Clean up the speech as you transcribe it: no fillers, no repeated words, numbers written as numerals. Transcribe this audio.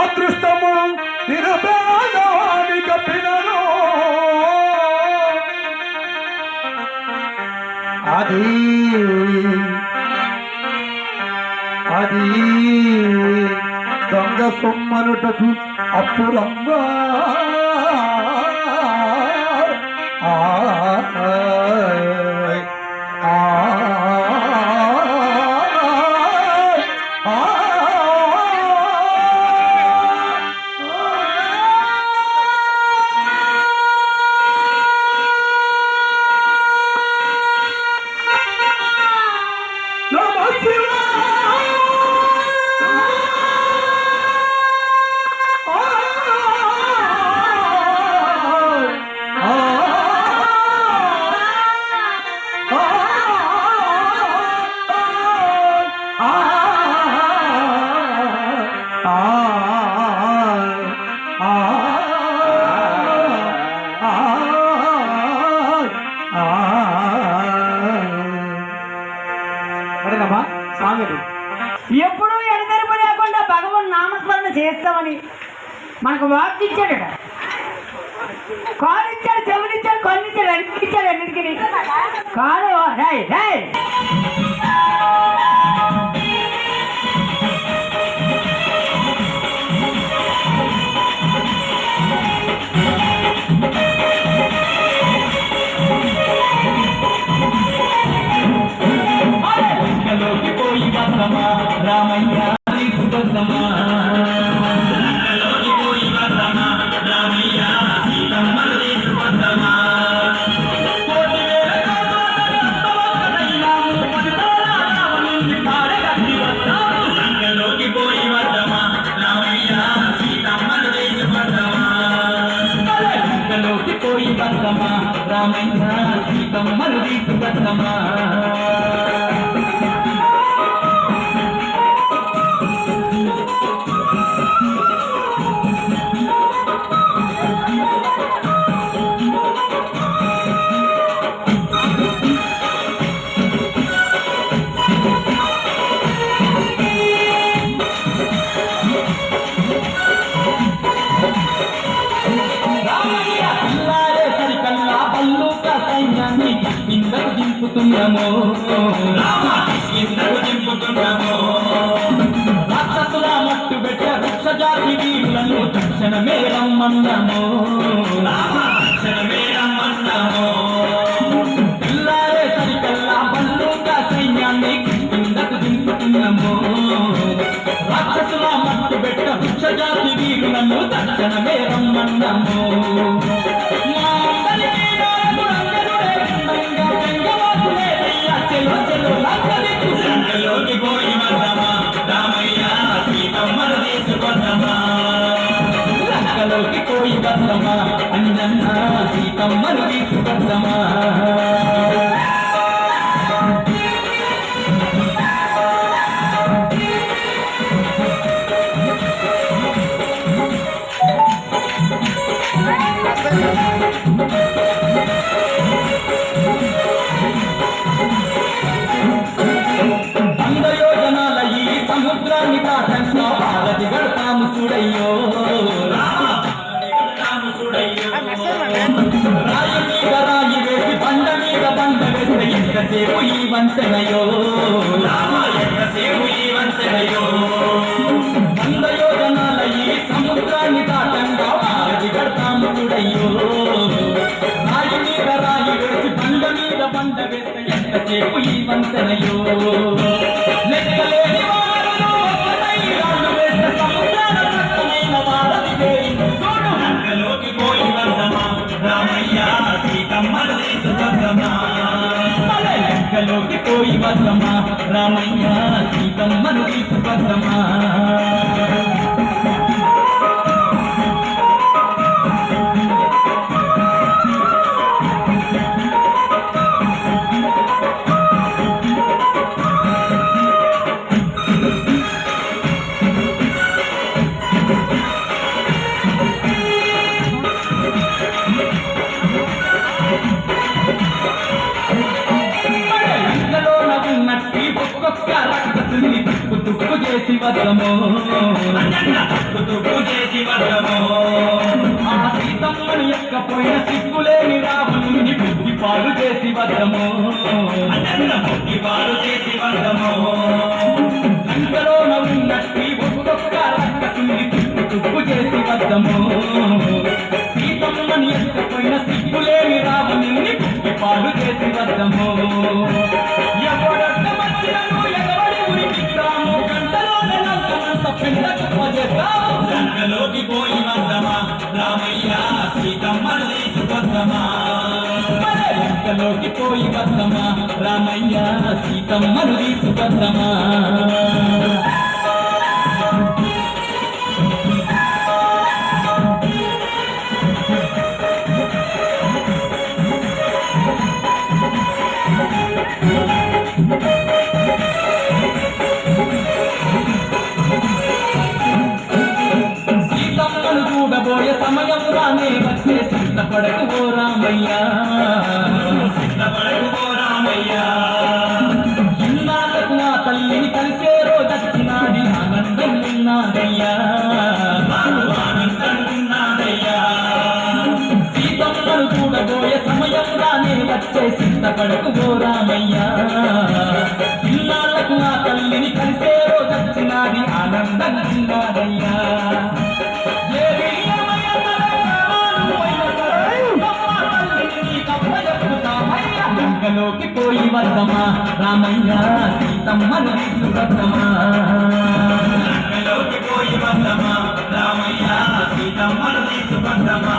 అదృష్టము నిరపేదాని కప్పినను అది అది దొంగ సొమ్మనుటకు అప్పురంగా ఎప్పుడు ఎడతెరపు లేకుండా భగవాన్ నామస్మరణ చేస్తామని మనకు వాగ్దించాడట. కానిచ్చాడు, చెవునిచ్చాడు, కన్నిచ్చాడు, అన్నిచ్చాడు, అన్నిటికీ కాదు. రామయ్య సీతమ్మను తీసుకొద్దమా. రాక్షసుల మట్టు పెట్ట వృక్ష జాతి వీరులను తక్షణమే రమ్మన్నాము. పిల్లారే సరికల్లా బల్లూక సైన్యాన్ని కిందకు దింపుతున్నాము. రాక్షసుల మట్టు పెట్ట వృక్ష జాతి వీరులను తక్షణమే రమ్మన్నాము. లంకలోకి పోయి వద్దమా అంజన్న సీతమ్మను తీసుకొద్దమా. అందయోజనాల ఈ సముద్రాన్ని దాటంగా భారతి గడతాము చూడయ్యో. రాయి మీద రాయి వేసి బండ మీద బండ వేస్తే ఎంతసేపు ఈ వంతెనయో. అందయోజనాల ఈ సముద్రాన్ని దాటంగా భారతి గడతాము చూడయ్యో. రాయి మీద రాయి వేసి బండ మీద బండ వేస్తే ఎంతసేపు ఈ వంతెనయో. లెక్కలేని వారులు ఒక్కటై రాళ్ళు వేస్తే సముద్రాల రక్తమైన వారధి వేయింది చూడు. లంకలోకి పోయి వద్దమా రామయ్య సీతమ్మను తీసుకొద్దమా. లంకలోకి పోయి వద్దమా రామయ్య సీతమ్మను తీసుకొద్దమా. తుక్కు తుక్కు చేసి వద్దము తుక్కు తుక్కు చేసి వద్దము ఆ సీతమ్మను ఎక్కపోయిన సిగ్గులేని రావణుని బుద్ధి పాలు చేసి వద్దము బుద్ధి పాలు చేసి వద్దము లంకలోన ఉన్నట్టి ఒక్కొక్క రక్కసుని తుక్కు తుక్కు చేసి వద్దము సీతమ్మని ఎక్కపోయిన సిగ్గులేని రావణుని బుద్ధి పాలు చేసి వద్దము లంకలోకి పోయి వద్దమా రామయ్య సీతమ్మను తీసుకొద్దమా లంకలోకి పోయి వద్దమా రామయ్య సీతమ్మను తీసుకొద్దమా చూడబోయే సమయం రానే వచ్చే సిద్ధపడకు ఓ రామయ్యా సిద్ధపడకు ఓ రామయ్యా ఇన్నాళ్ళకు నా తల్లిని కలిసే రోజొచ్చినాది ఆనందం ఉన్నాదయ్యా ఆనందం ఉన్నాదయ్యా సీతమ్మను చూడబోయే సమయం రానే వచ్చే సిద్ధపడకు ఓ రామయ్యా ఇన్నాళ్ళకు నా తల్లిని కలిసే రోజొచ్చినాది ఆనందం ఉన్నాదయ్యా లంకలోకి పోయి వద్దమా రామయ్య సీతమ్మను తీసుకొద్దమా లంకలోకి పోయి వద్దమా రామయ్య సీతమ్మను తీసుకొద్దమా